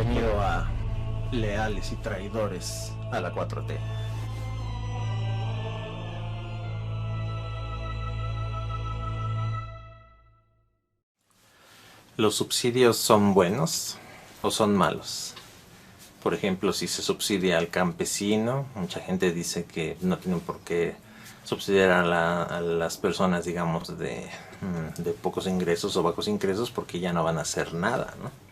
Bienvenido a Leales y Traidores a la 4T. ¿Los subsidios son buenos o son malos? Por ejemplo, si se subsidia al campesino, mucha gente dice que no tienen por qué subsidiar a las personas, digamos, de pocos ingresos o bajos ingresos, porque ya no van a hacer nada, ¿no?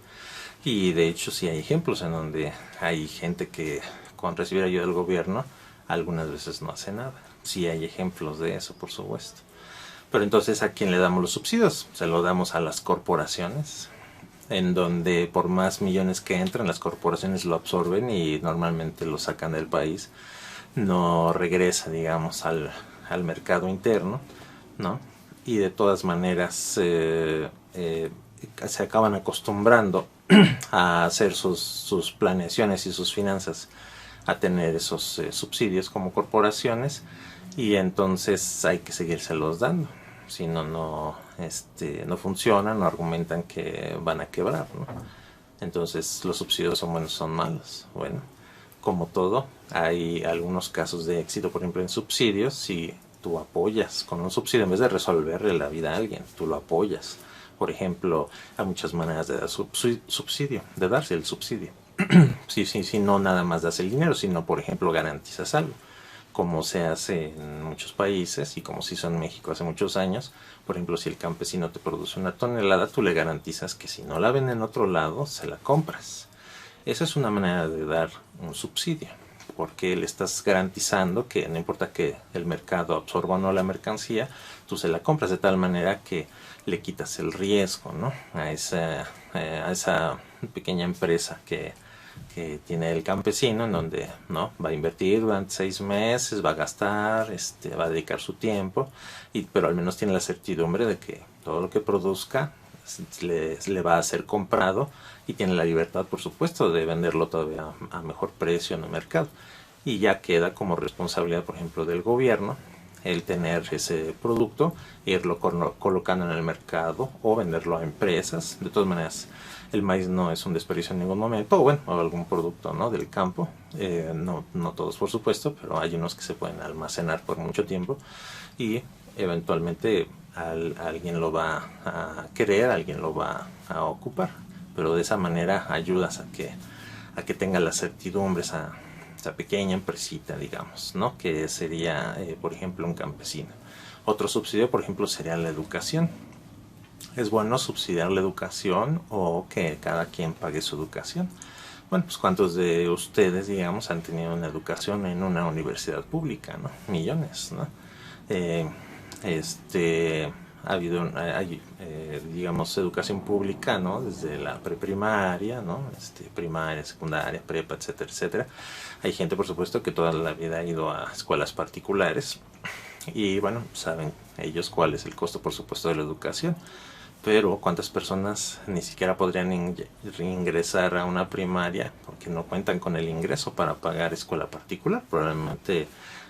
Y de hecho sí hay ejemplos en donde hay gente que con recibir ayuda del gobierno algunas veces no hace nada. Sí hay ejemplos de eso, por supuesto. Pero entonces, ¿a quién le damos los subsidios? Se lo damos a las corporaciones, en donde por más millones que entran, las corporaciones lo absorben y normalmente lo sacan del país. No regresa, digamos, al mercado interno, ¿no? Y de todas maneras se acaban acostumbrando a hacer sus planeaciones y sus finanzas, a tener esos subsidios como corporaciones, y entonces hay que seguírselos dando. Si no, no funciona, no argumentan que van a quebrar, ¿no? Entonces, los subsidios son buenos, son malos. Bueno, como todo, hay algunos casos de éxito. Por ejemplo, en subsidios, si tú apoyas con un subsidio, en vez de resolverle la vida a alguien, tú lo apoyas. Por ejemplo, hay muchas maneras de dar subsidio, de darse el subsidio. Si no nada más das el dinero, sino, por ejemplo, garantizas algo, como se hace en muchos países y como se hizo en México hace muchos años. Por ejemplo, si el campesino te produce una tonelada, tú le garantizas que si no la ven en otro lado, se la compras. Esa es una manera de dar un subsidio, porque le estás garantizando que no importa que el mercado absorba o no la mercancía, tú se la compras, de tal manera que le quitas el riesgo, ¿no? a esa pequeña empresa que tiene el campesino, en donde no va a invertir durante 6 meses, va a gastar, va a dedicar su tiempo, pero al menos tiene la certidumbre de que todo lo que produzca le va a ser comprado, y tiene la libertad, por supuesto, de venderlo todavía a mejor precio en el mercado. Y ya queda como responsabilidad, por ejemplo, del gobierno el tener ese producto, irlo colocando en el mercado o venderlo a empresas. De todas maneras, el maíz no es un desperdicio en ningún momento, o bueno, o algún producto, ¿no?, del campo. No todos, por supuesto, pero hay unos que se pueden almacenar por mucho tiempo y eventualmente alguien lo va a querer, alguien lo va a ocupar. Pero de esa manera ayudas a que tenga la certidumbre esa pequeña empresita, digamos, ¿no?, que sería, por ejemplo, un campesino. Otro subsidio, por ejemplo, sería la educación. ¿Es bueno subsidiar la educación o que cada quien pague su educación? Bueno, pues ¿cuántos de ustedes, digamos, han tenido una educación en una universidad pública, ¿no? Millones, ¿no? Ha habido, digamos, educación pública, ¿no?, desde la preprimaria, ¿no?, primaria, secundaria, prepa, etcétera, etcétera. Hay gente, por supuesto, que toda la vida ha ido a escuelas particulares y, bueno, saben ellos cuál es el costo, por supuesto, de la educación. Pero ¿cuántas personas ni siquiera podrían ingresar a una primaria porque no cuentan con el ingreso para pagar escuela particular? Probablemente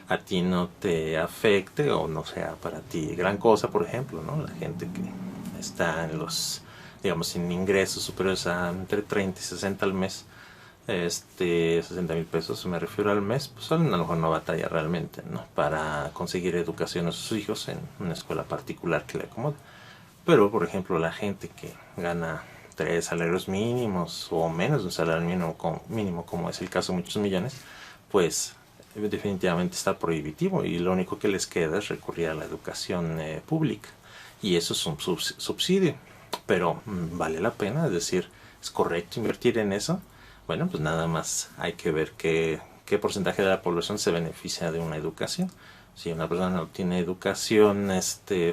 a ti no te afecte o no sea para ti gran cosa, por ejemplo, ¿no? La gente que está en los, digamos, sin ingresos superiores a entre 30 y 60 al mes, 60,000 pesos me refiero al mes, pues a lo mejor no batalla realmente, ¿no?, para conseguir educación a sus hijos en una escuela particular que le acomode. Pero, por ejemplo, la gente que gana 3 salarios mínimos o menos de un salario mínimo, como es el caso de muchos millones, pues definitivamente está prohibitivo, y lo único que les queda es recurrir a la educación pública, y eso es un subsidio. Pero ¿vale la pena? Es decir, ¿es correcto invertir en eso? Bueno, pues nada más hay que ver qué porcentaje de la población se beneficia de una educación. Si una persona no tiene educación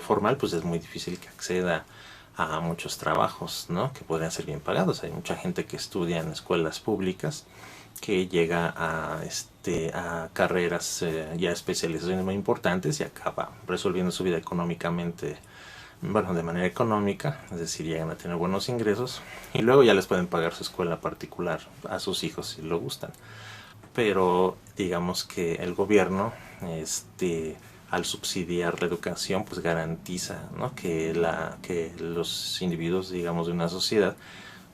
formal, pues es muy difícil que acceda a muchos trabajos, ¿no?, que podrían ser bien pagados. Hay mucha gente que estudia en escuelas públicas que llega a carreras ya especializaciones muy importantes y acaba resolviendo su vida económicamente, bueno, de manera económica, es decir, llegan a tener buenos ingresos y luego ya les pueden pagar su escuela particular a sus hijos si lo gustan. Pero digamos que el gobierno, al subsidiar la educación, pues garantiza, ¿no?, que los individuos, digamos, de una sociedad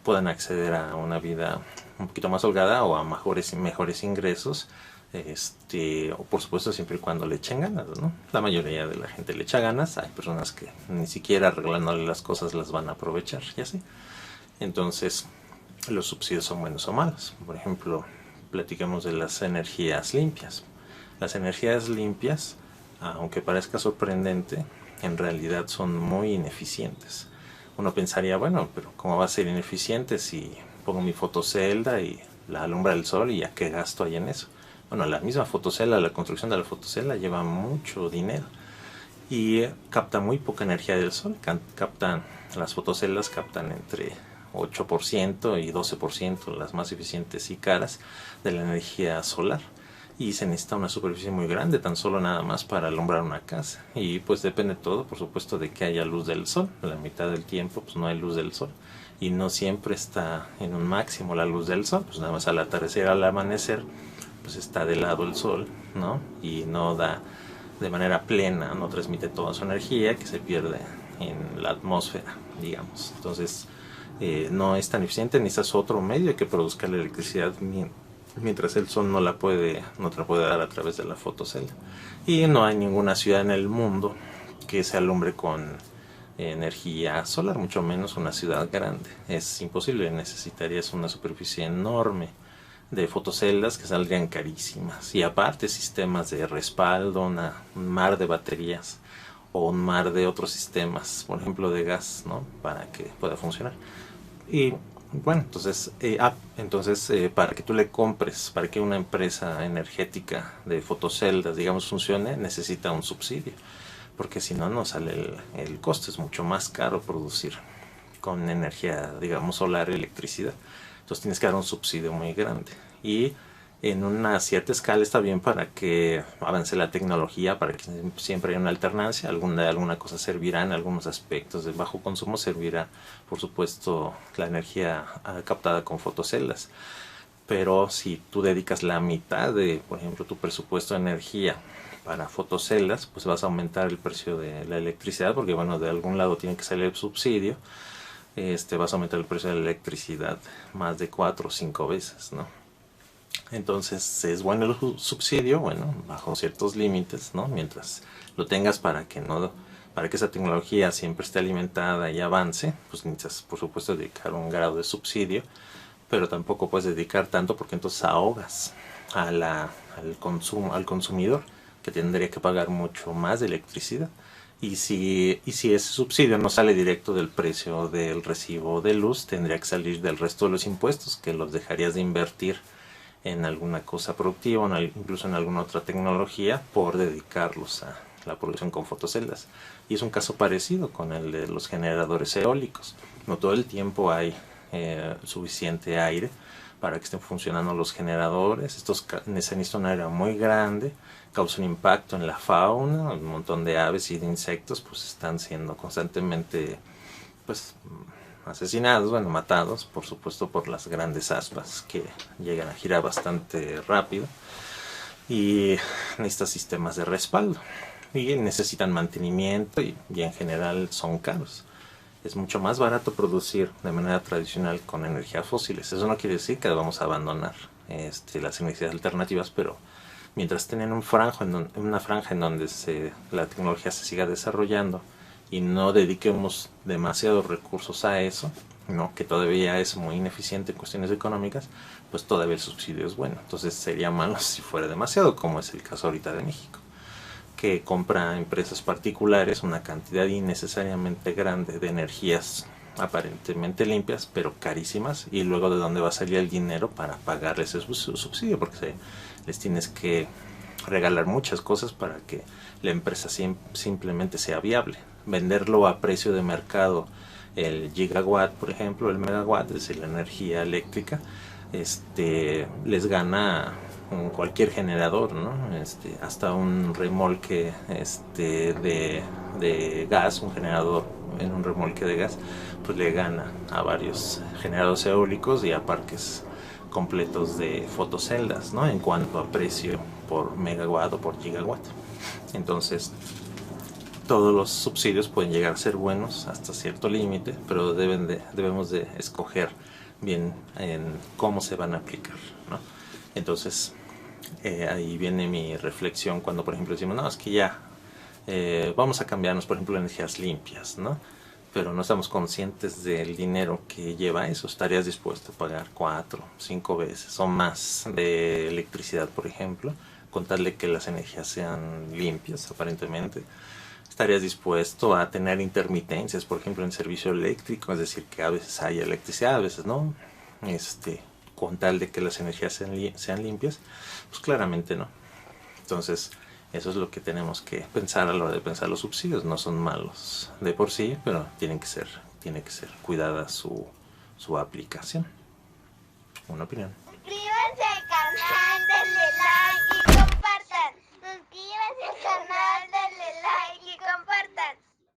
puedan acceder a una vida un poquito más holgada o a mejores ingresos, o por supuesto siempre y cuando le echen ganas, ¿no? La mayoría de la gente le echa ganas, hay personas que ni siquiera arreglándole las cosas las van a aprovechar y así. Entonces, los subsidios son buenos o malos. Por ejemplo, platiquemos de las energías limpias. Las energías limpias, aunque parezca sorprendente, en realidad son muy ineficientes. Uno pensaría, bueno, pero ¿cómo va a ser ineficiente si pongo mi fotocelda y la alumbra el sol y ya qué gasto hay en eso? Bueno, la misma fotocelda, la construcción de la fotocelda lleva mucho dinero y capta muy poca energía del sol. Las fotoceldas captan entre 8% y 12%, las más eficientes y caras, de la energía solar. Y se necesita una superficie muy grande, tan solo nada más para alumbrar una casa. Y pues depende todo, por supuesto, de que haya luz del sol. La mitad del tiempo pues no hay luz del sol. Y no siempre está en un máximo la luz del sol. Pues nada más al atardecer, al amanecer, pues está de lado el sol, ¿no? Y no da de manera plena, no transmite toda su energía que se pierde en la atmósfera, digamos. Entonces, no es tan eficiente, necesitas otro medio que produzca la electricidad mientras el sol no te la puede dar a través de la fotocelda. Y no hay ninguna ciudad en el mundo que se alumbre con energía solar, mucho menos una ciudad grande. Es imposible, necesitarías una superficie enorme de fotoceldas que saldrían carísimas, y aparte sistemas de respaldo, un mar de baterías o un mar de otros sistemas, por ejemplo de gas, ¿no? Para que pueda funcionar. Y bueno, entonces para que tú le compres, para que una empresa energética de fotoceldas, digamos, funcione, necesita un subsidio, porque si no, no sale el costo, es mucho más caro producir con energía, digamos, solar, electricidad. Entonces tienes que dar un subsidio muy grande, y en una cierta escala está bien para que avance la tecnología, para que siempre haya una alternancia. Alguna cosa servirá en algunos aspectos de bajo consumo, servirá por supuesto la energía captada con fotoceldas. Pero si tú dedicas la mitad de, por ejemplo, tu presupuesto de energía para fotoceldas, pues vas a aumentar el precio de la electricidad, porque bueno, de algún lado tiene que salir el subsidio. Vas a aumentar el precio de la electricidad más de 4 o 5 veces, ¿no? Entonces es bueno el subsidio, bueno, bajo ciertos límites, ¿no? Mientras lo tengas para que esa tecnología siempre esté alimentada y avance, pues necesitas por supuesto dedicar un grado de subsidio, pero tampoco puedes dedicar tanto, porque entonces ahogas al consumidor, que tendría que pagar mucho más de electricidad. Y si ese subsidio no sale directo del precio del recibo de luz, tendría que salir del resto de los impuestos, que los dejarías de invertir en alguna cosa productiva, incluso en alguna otra tecnología, por dedicarlos a la producción con fotoceldas. Y es un caso parecido con el de los generadores eólicos. No todo el tiempo hay suficiente aire para que estén funcionando los generadores. Estos necesitan un área muy grande, causa un impacto en la fauna, un montón de aves y de insectos pues están siendo constantemente pues asesinados, bueno, matados, por supuesto, por las grandes aspas que llegan a girar bastante rápido, y necesitan sistemas de respaldo y necesitan mantenimiento, y en general son caros. Es mucho más barato producir de manera tradicional con energías fósiles. Eso no quiere decir que vamos a abandonar las energías alternativas, pero mientras estén en una franja en donde la tecnología se siga desarrollando y no dediquemos demasiados recursos a eso, ¿no? Que todavía es muy ineficiente en cuestiones económicas, pues todavía el subsidio es bueno. Entonces sería malo si fuera demasiado, como es el caso ahorita de México, que compra a empresas particulares una cantidad innecesariamente grande de energías aparentemente limpias, pero carísimas, y luego de dónde va a salir el dinero para pagarles ese subsidio, porque les tienes que regalar muchas cosas para que la empresa simplemente sea viable. Venderlo a precio de mercado, el gigawatt, por ejemplo, el megawatt, es decir, la energía eléctrica, les gana cualquier generador, ¿no? Hasta un remolque de gas, un generador en un remolque de gas, pues le gana a varios generadores eólicos y a parques completos de fotoceldas, ¿no? En cuanto a precio por megawatt o por gigawatt. Entonces, todos los subsidios pueden llegar a ser buenos hasta cierto límite, pero debemos de escoger bien en cómo se van a aplicar, ¿no? Entonces, ahí viene mi reflexión cuando, por ejemplo, decimos, no, es que ya vamos a cambiarnos, por ejemplo, a energías limpias, ¿no? Pero no estamos conscientes del dinero que lleva eso. ¿Estarías dispuesto a pagar 4, 5 veces o más de electricidad, por ejemplo, con tal de que las energías sean limpias, aparentemente? ¿Estarías dispuesto a tener intermitencias, por ejemplo, en servicio eléctrico? Es decir, que a veces hay electricidad, a veces no. Con tal de que las energías sean limpias, pues claramente no. Entonces, eso es lo que tenemos que pensar a la hora de pensar los subsidios. No son malos de por sí, pero tiene que ser cuidada su aplicación. Una opinión.